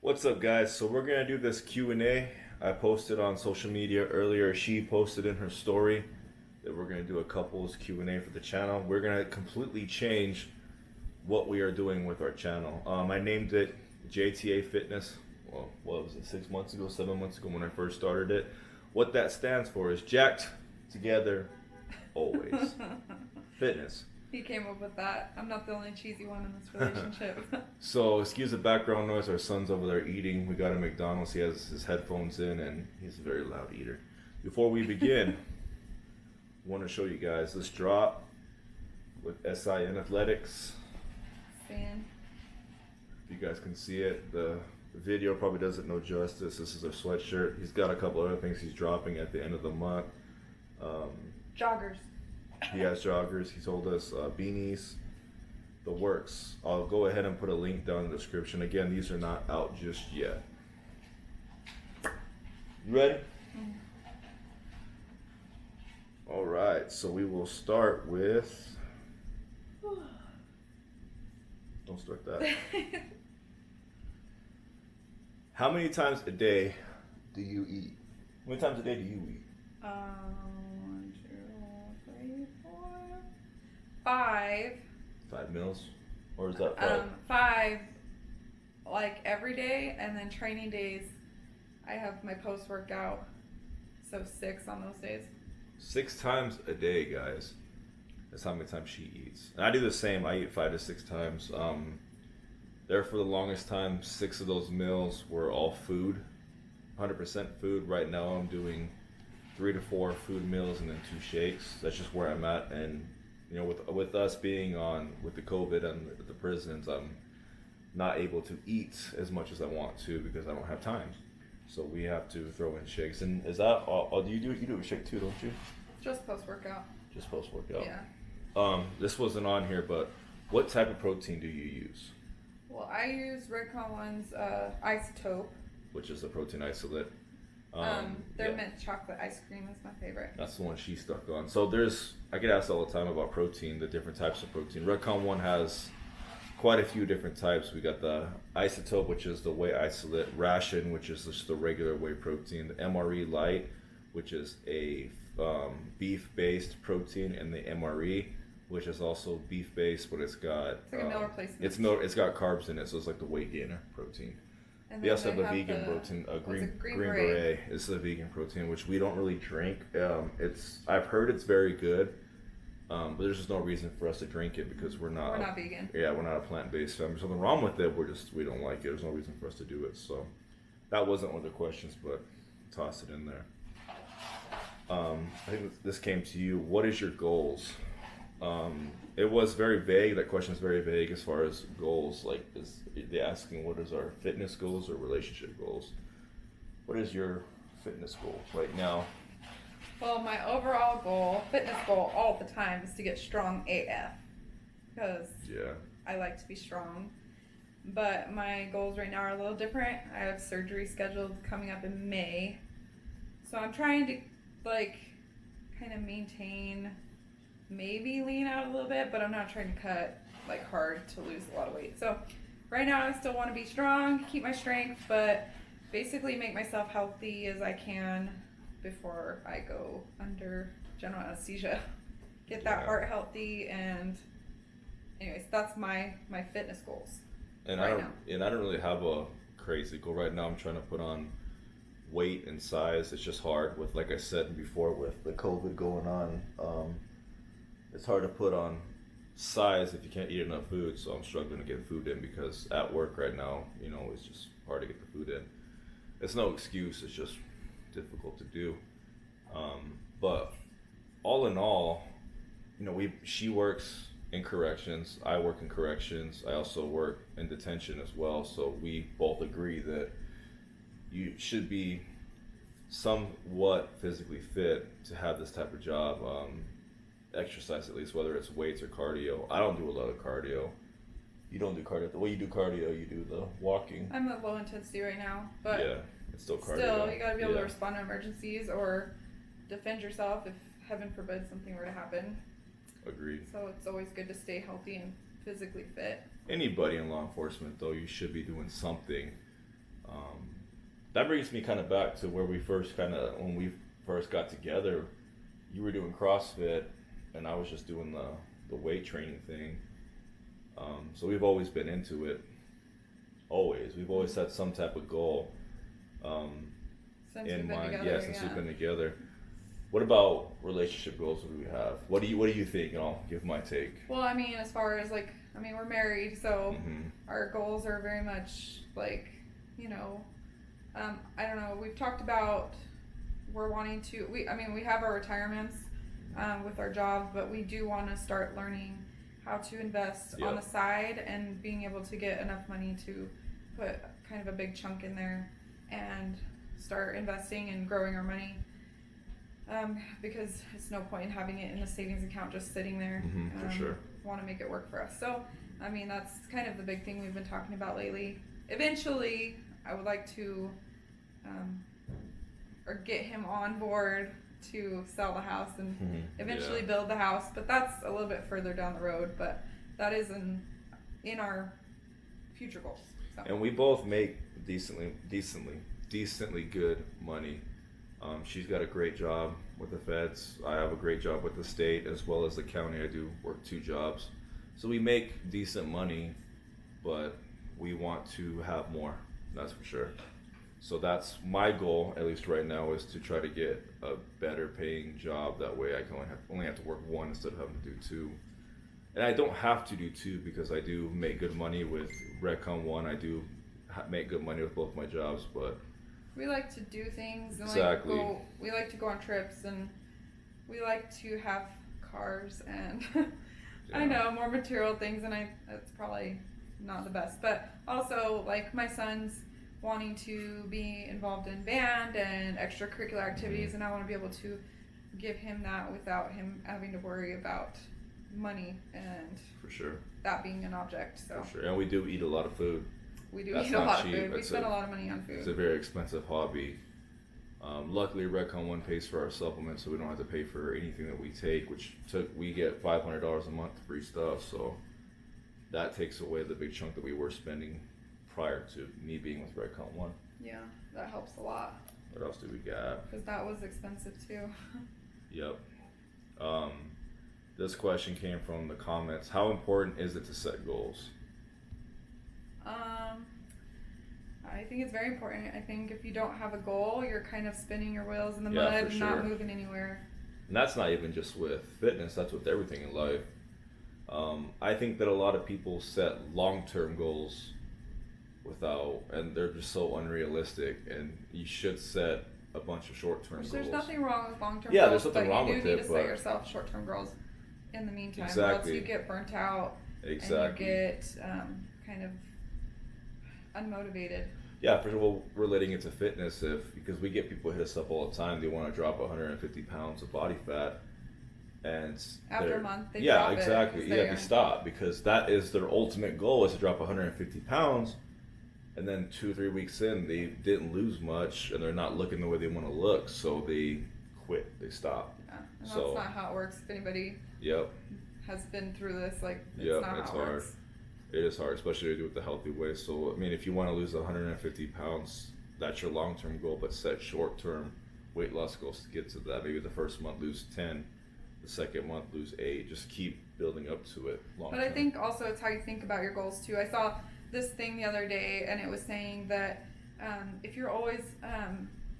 What's up, guys? So we're gonna do this Q&A. I posted on social media earlier. She posted in her story that we're gonna do a couples Q&A for the channel. We're gonna completely change what we are doing with our channel. I named it JTA Fitness. Well, what was it? 6 months ago, 7 months ago when I first started it. What that stands for is jacked together, always. Fitness. He came up with that. I'm not the only cheesy one in this relationship. So, excuse the background noise. Our son's over there eating. We got a McDonald's. He has his headphones in, and he's a very loud eater. Before we begin, I want to show you guys this drop with SIN Athletics. Fan. If you guys can see it, the video probably doesn't know justice. This is a sweatshirt. He's got a couple other things he's dropping at the end of the month. Joggers. He has joggers. He told us beanies, the works. I'll go ahead and put a link down in the description. Again, these are not out just yet. You ready? All right, so we will start with. Don't start that. How many times a day do you eat? How many times a day do you eat? 1, 2, 3, 4, 5. 5 meals? Or is that 5? 5, like every day, and then training days, I have my post-workout, so 6 on those days. 6 times a day, guys. That's how many times she eats. And I do the same. I eat 5 to 6 times. There for the longest time, 6 of those meals were all food, 100% food. Right now, I'm doing 3 to 4 food meals and then 2 shakes. That's just where I'm at. And you know, with us being on with the COVID and the prisons, I'm not able to eat as much as I want to because I don't have time. So we have to throw in shakes. And is that all? Do you do a shake too, don't you? Just post-workout. Just post workout. Yeah. This wasn't on here, but what type of protein do you use? Well, I use Redcon One's Isotope. Which is the protein isolate. Their Yeah. mint chocolate ice cream is my favorite. That's the one she's stuck on. So I get asked all the time about protein, the different types of protein. Redcon One has quite a few different types. We got the Isotope, which is the whey isolate, Ration, which is just the regular whey protein, the MRE Light, which is a beef-based protein, and the MRE, which is also beef-based, but it's got It's like a meal replacement. It's got carbs in it, so it's like the weight gainer protein. And We then also have they a vegan protein, green beret. beret. It's the vegan protein, which we don't really drink. I've heard it's very good, but there's just no reason for us to drink it because we're not vegan. Yeah, we're not a plant-based family. There's nothing wrong with it. We don't like it. There's no reason for us to do it. So that wasn't one of the questions, but toss it in there. I think this came to you. What is your goals? It was very vague. That question is very vague as far as goals. Like, is they asking what is our fitness goals or relationship goals? What is your fitness goal right now? Well, my overall goal, fitness goal all the time, is to get strong AF. Because Yeah. I like to be strong. But my goals right now are a little different. I have surgery scheduled coming up in May. So I'm trying to, kind of maintain, maybe lean out a little bit, but I'm not trying to cut, hard to lose a lot of weight. So right now I still want to be strong, keep my strength, but basically make myself healthy as I can before I go under general anesthesia. Get that Yeah. heart healthy, and anyways, that's my fitness goals. And Right I now. don't really have a crazy goal right now. I'm trying to put on weight and size. It's just hard with, like I said before, with the COVID going on. It's hard to put on size if you can't eat enough food. So I'm struggling to get food in because at work right now, it's just hard to get the food in. It's no excuse. It's just difficult to do. But all in all, she works in corrections. I work in corrections. I also work in detention as well. So we both agree that you should be somewhat physically fit to have this type of job. Exercise, at least, whether it's weights or cardio. I don't do a lot of cardio. You don't do cardio. The way you do cardio, you do the walking. I'm at low intensity right now, but Yeah, it's still cardio. still, you gotta be able to Yeah. respond to emergencies or defend yourself if, heaven forbid, something were to happen. Agreed. So it's always good to stay healthy and physically fit. Anybody in law enforcement, though, you should be doing something Um, that brings me kind of back to where we first when we first got together. You were doing CrossFit, and I was just doing the weight training thing. So we've always been into it. Always, we've always had some type of goal Since in we've been mind. together, Yeah, since we've been together. What about relationship goals do we have? What do you think? And I'll give my take. Well, I mean, as far as like, I mean, we're married, so Mm-hmm. our goals are very much like, you know, I don't know. We've talked about we're wanting to. We have our retirements with our jobs, but we do want to start learning how to invest on the side and being able to get enough money to put kind of a big chunk in there and start investing and growing our money. Because it's no point in having it in a savings account just sitting there. For sure. Want to make it work for us. So, I mean, that's kind of the big thing we've been talking about lately. Eventually, I would like to, or get him on board to sell the house and eventually build the house. But that's a little bit further down the road. But that is in our future goals. So. And we both make decently good money. She's got a great job with the feds. I have a great job with the state as well as the county. I do work 2 jobs. So we make decent money, but we want to have more, that's for sure. So that's my goal, at least right now, is to try to get a better paying job. That way I can only have to work 1 instead of having to do 2. And I don't have to do 2 because I do make good money with Redcon 1. I do make good money with both my jobs, but we like to do things and exactly. We like to go on trips and we like to have cars and I know more material things, and that's probably not the best, but also like my son's wanting to be involved in band and extracurricular activities, and I want to be able to give him that without him having to worry about money and for sure that being an object. So for sure. And we do eat a lot of food. We do That's eat a not lot cheap. of food. We It's spend a lot of money on food. It's a very expensive hobby. Luckily, Redcon 1 pays for our supplements, so we don't have to pay for anything that we take, we get $500 a month free stuff, so that takes away the big chunk that we were spending prior to me being with Redcon 1. Yeah, that helps a lot. What else do we got? Because that was expensive too. Yep. This question came from the comments. How important is it to set goals? I think it's very important. I think if you don't have a goal, you're kind of spinning your wheels in the Yeah, mud for and sure. not moving anywhere. And that's not even just with fitness, that's with everything in life. I think that a lot of people set long-term goals and they're just so unrealistic, and you should set a bunch of short-term goals. There's nothing wrong with long-term Yeah, goals, there's nothing wrong but you with do need it, to but- set yourself short-term goals in the meantime, or else Exactly. you get burnt out Exactly. and you get kind of unmotivated. Yeah, for well, relating it to fitness, because we get people hit us up all the time, they want to drop 150 pounds of body fat, and After a month, they yeah, drop it exactly. because Yeah, they're- they stop because that is their ultimate goal, is to drop 150 pounds, and then 2-3 weeks in, they didn't lose much, and they're not looking the way they want to look, so they quit, they stop. Yeah, and So- that's not how it works. If anybody Yep. has been through this, like, it's Yep, not it's how it hard. works. It is hard, especially to do it the healthy way. So, I mean, if you want to lose 150 pounds, that's your long-term goal, but set short-term weight loss goals to get to that. Maybe the first month lose 10, the second month lose 8. Just keep building up to it long-term. But I think also it's how you think about your goals too. I saw this thing the other day, and it was saying that if you're always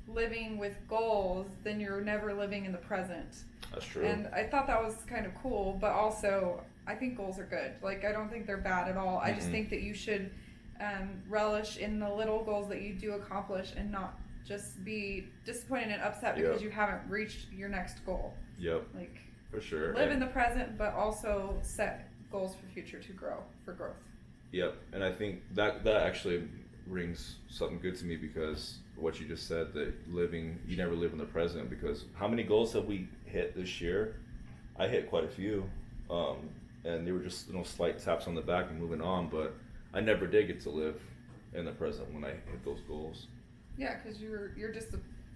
living with goals, then you're never living in the present. That's true. And I thought that was kind of cool, but also I think goals are good. Like, I don't think they're bad at all. I just think that you should relish in the little goals that you do accomplish and not just be disappointed and upset because you haven't reached your next goal. Yep, Like, for sure. live in the present, but also set goals for future to grow, for growth. Yep, and I think that actually rings something good to me, because what you just said, that you never live in the present, because how many goals have we hit this year? I hit quite a few, and they were just slight taps on the back and moving on, but I never did get to live in the present when I hit those goals. Yeah, because you're just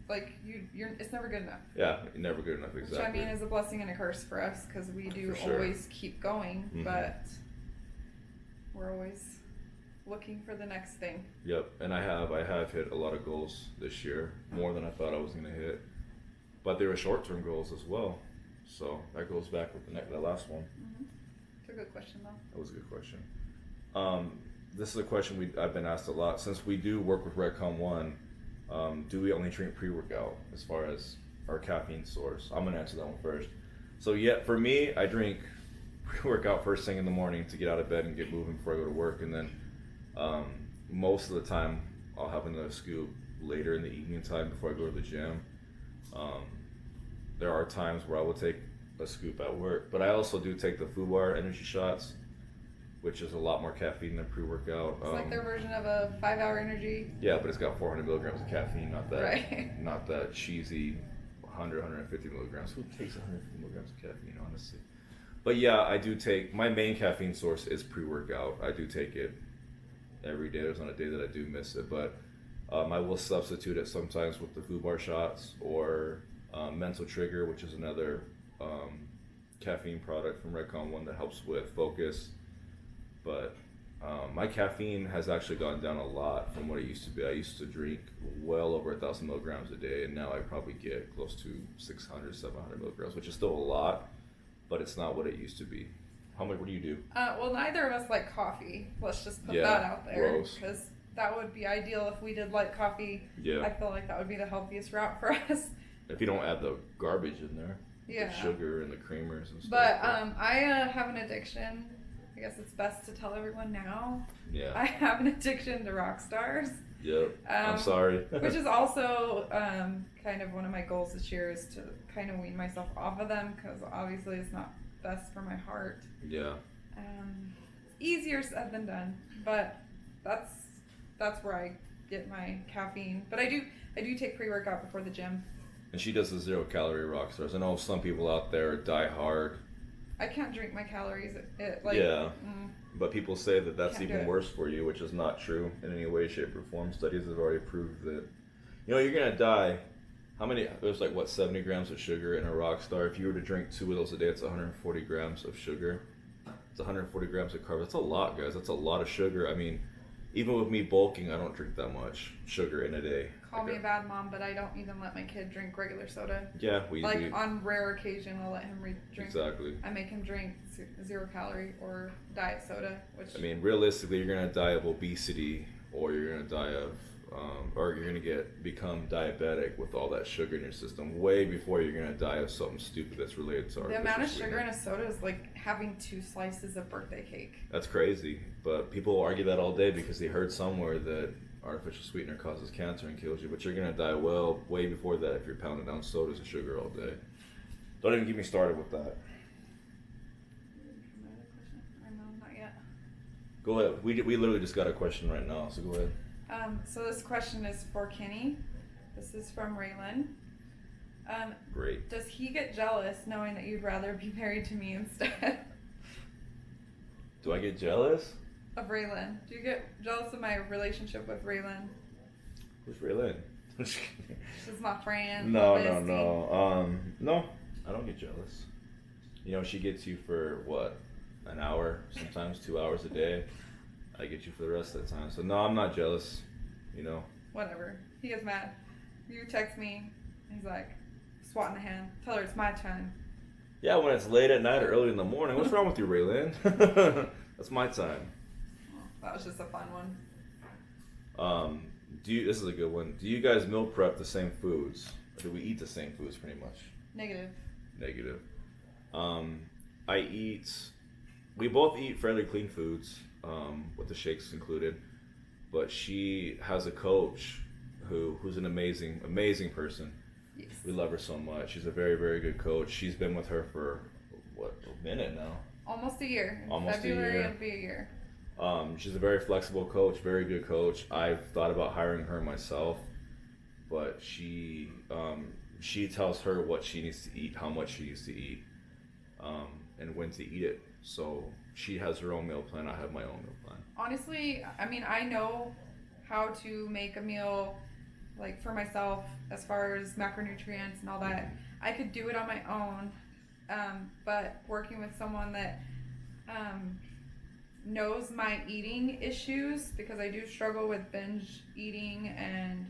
like you're it's never good enough. Yeah, never good enough, exactly. Which I mean is a blessing and a curse for us, because we do For sure. always keep going, but we're always looking for the next thing. Yep, and I have hit a lot of goals this year, more than I thought I was gonna hit. But they were short-term goals as well, so that goes back with that last one. Mm-hmm. It's a good question though. That was a good question. This is a question I've been asked a lot. Since we do work with Redcon One, do we only drink pre-workout as far as our caffeine source? I'm gonna answer that one first. So yeah, for me, I drink pre-workout first thing in the morning to get out of bed and get moving before I go to work, and then most of the time I'll have another scoop later in the evening time before I go to the gym. There are times where I will take a scoop at work, but I also do take the Food Bar energy shots, which is a lot more caffeine than pre-workout. It's like their version of a 5-hour energy. Yeah, but it's got 400 milligrams of caffeine, not that Right. not that cheesy 150 milligrams. Who takes 150 milligrams of caffeine, honestly? But yeah, I do take, my main caffeine source is pre-workout. I do take it every day. There's not a day that I do miss it, but I will substitute it sometimes with the Food Bar shots or Mental Trigger, which is another caffeine product from Redcon One that helps with focus. But my caffeine has actually gone down a lot from what it used to be. I used to drink well over 1,000 milligrams a day, and now I probably get close to 600, 700 milligrams, which is still a lot, but it's not what it used to be. What do you do? Well, neither of us like coffee. Let's just put Yeah, that out there, gross. because that would be ideal if we did like coffee. Yeah. I feel like that would be the healthiest route for us. If you don't add the garbage in there, Yeah. the sugar and the creamers and stuff. But I have an addiction. I guess it's best to tell everyone now. yeah, I have an addiction to rock stars, yep. I'm sorry. which is also kind of one of my goals this year is to kind of wean myself off of them, because obviously it's not best for my heart. yeah. Easier said than done, but that's where I get my caffeine. But I do take pre-workout before the gym. And she does the 0-calorie rock stars. I know some people out there die hard. I can't drink my calories. Yeah. But people say that that's Can't do even it. worse for you, which is not true in any way, shape, or form. Studies have already proved that, you're gonna die. How many? There's 70 grams of sugar in a rock star. If you were to drink 2 of those a day, it's 140 grams of sugar. It's 140 grams of carbs. That's a lot, guys. That's a lot of sugar. I mean, even with me bulking, I don't drink that much sugar in a day. Call me a bad mom, but I don't even let my kid drink regular soda. Yeah, we On rare occasion, I'll let him drink. exactly. I make him drink 0-calorie or diet soda, which I mean, realistically, you're gonna die of obesity, or you're gonna die of, or you're gonna become diabetic with all that sugar in your system way before you're gonna die of something stupid that's related to the amount of artificial sugar sweetener. in a soda is like having 2 slices of birthday cake. That's crazy, but people argue that all day because they heard somewhere that artificial sweetener causes cancer and kills you, but you're gonna die way before that if you're pounding down sodas and sugar all day. Don't even get me started with that. No, not yet. Go ahead. We literally just got a question right now, so go ahead. So this question is for Kenny. This is from Raylan. Great. Does he get jealous knowing that you'd rather be married to me instead Do I get jealous? of Raylan? Do you get jealous of my relationship with Raylan? Who's Raylan? This is my friend. No, my bestie. no, I don't get jealous. She gets you for what, an hour, sometimes 2 hours a day. I get you for the rest of the time. So no, I'm not jealous. Whatever. He is mad. You text me. He's like, swat in the hand. Tell her it's my time. Yeah, when it's late at night or early in the morning. What's wrong with you, Raylan? That's my time. Oh, that was just a fun one. This is a good one. Do you guys meal prep the same foods? Or do we eat the same foods pretty much? Negative. Negative. We both eat fairly clean foods, with the shakes included, but she has a coach who's an amazing person. Yes. We love her so much. She's a very, very good coach. She's been with her for, a minute now? Almost a year. In Almost a February, year. it'll be a year. She's a very flexible coach, very good coach. I've thought about hiring her myself, but she tells her what she needs to eat, how much she needs to eat, and when to eat it. So she has her own meal plan. I have my own meal plan. Honestly, I mean, I know how to make a meal, like for myself, as far as macronutrients and all that. I could do it on my own, but working with someone that knows my eating issues because I do struggle with binge eating, and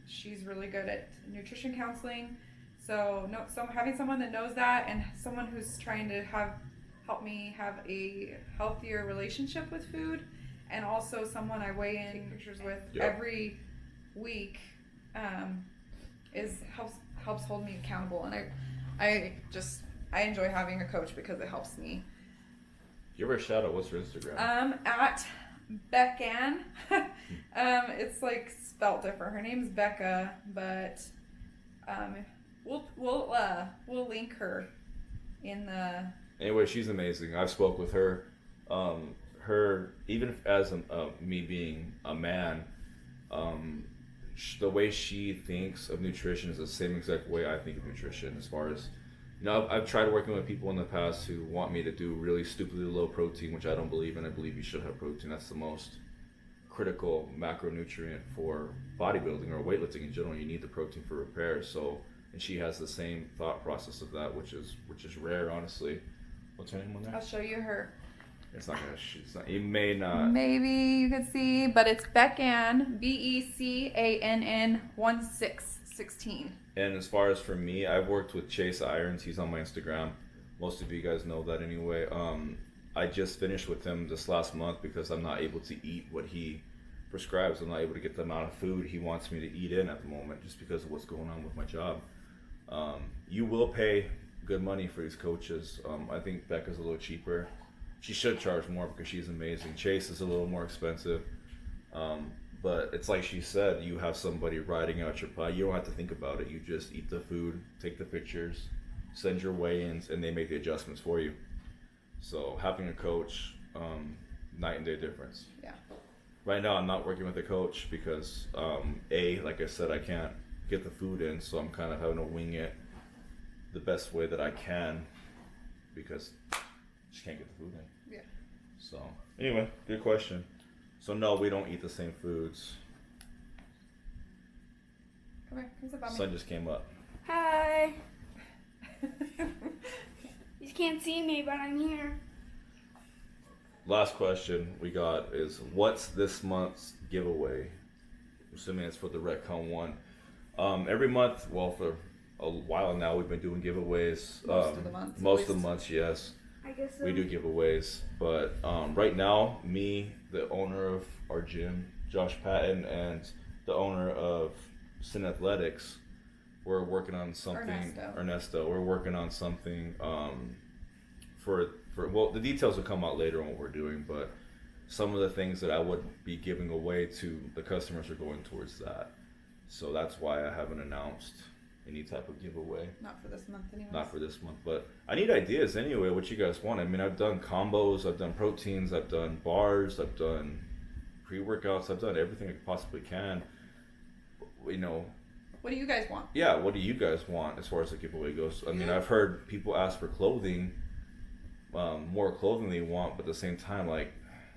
she's really good at nutrition counseling. So having someone that knows that, and someone who's trying to help me have a healthier relationship with food, and also someone I weigh in pictures with every week helps hold me accountable. And I enjoy having a coach because it helps me. Give her a shout out. What's her Instagram? At Beckan. It's like spelt different. Her name's Becca, but we'll link her in the. Anyway, she's amazing. I've spoke with her. Her, even as me being a man, the way she thinks of nutrition is the same exact way I think of nutrition. As far as, I've tried working with people in the past who want me to do really stupidly low protein, which I don't believe in. I believe you should have protein. That's the most critical macronutrient for bodybuilding or weightlifting in general. You need the protein for repair. So, and she has the same thought process of that, which is rare, honestly. What's her name on there? I'll show you her. It's not gonna. It's not. You may not. Maybe you could see, but it's Beckan, BECANN 1616. And as far as for me, I've worked with Chase Irons. He's on my Instagram. Most of you guys know that anyway. I just finished with him this last month because I'm not able to eat what he prescribes. I'm not able to get the amount of food he wants me to eat in at the moment, just because of what's going on with my job. You will pay good money for these coaches. I think Becca's a little cheaper. She should charge more because she's amazing. Chase is a little more expensive. But it's like she said, you have somebody writing out your pie. You don't have to think about it. You just eat the food, take the pictures, send your weigh-ins, and they make the adjustments for you. So having a coach, night and day difference. Yeah. Right now I'm not working with a coach because, like I said, I can't get the food in. So I'm kind of having to wing it the best way that I can because just can't get the food in. Yeah. So anyway, good question. So no, we don't eat the same foods. Come here, come sit by me. Sun just came up. Hi. You can't see me, but I'm here. Last question we got is, what's this month's giveaway? I'm assuming it's for the Retcon 1. Every month, well, for a while now, we've been doing giveaways. Most of the months. Most of the months, yes. I guess so. We do giveaways, but right now, me, the owner of our gym, Josh Patton, and the owner of Sin Athletics, we're working on something. Ernesto. We're working on something for well, the details will come out later on what we're doing, but some of the things that I would be giving away to the customers are going towards that. So that's why I haven't announced any type of giveaway. Not for this month anyway. Not for this month, but I need ideas anyway, what you guys want. I mean, I've done combos, I've done proteins, I've done bars, I've done pre-workouts, I've done everything I possibly can. What do you guys want? Yeah, what do you guys want as far as the giveaway goes? I mean, I've heard people ask for clothing, more clothing they want, but at the same time, like,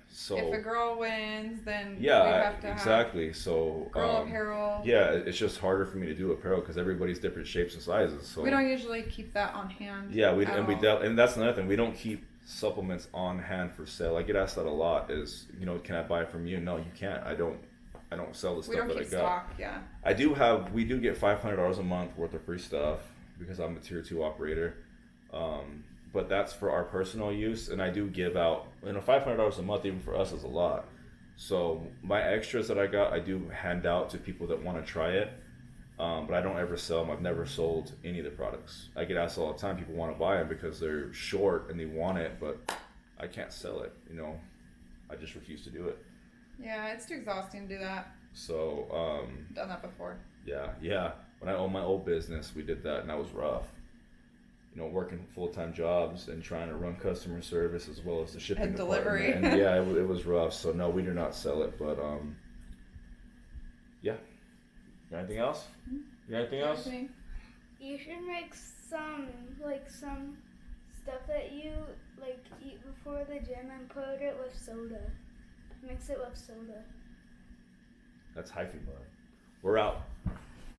so if a girl wins, then yeah, we have to exactly. have So girl apparel. Yeah, it's just harder for me to do apparel because everybody's different shapes and sizes. So we don't usually keep that on hand. Yeah, and that's another thing. We don't keep supplements on hand for sale. I get asked that a lot. Is can I buy it from you? No, you can't. I don't sell the stuff that I got. Stock, yeah. We do get $500 a month worth of free stuff because I'm a tier 2 operator. But that's for our personal use, and I do give out, $500 a month even for us is a lot. So my extras that I got, I do hand out to people that want to try it, but I don't ever sell them. I've never sold any of the products. I get asked all the time, people want to buy them because they're short and they want it, but I can't sell it, I just refuse to do it. Yeah, it's too exhausting to do that. So, I've done that before. Yeah. When I owned my old business, we did that, and that was rough. Working full-time jobs and trying to run customer service as well as the shipping and delivery. And yeah, it was rough. So no, we do not sell it. But yeah. Anything else? Anything else? You should make some stuff that you eat before the gym and put it with soda. Mix it with soda. That's hyphy mud. We're out.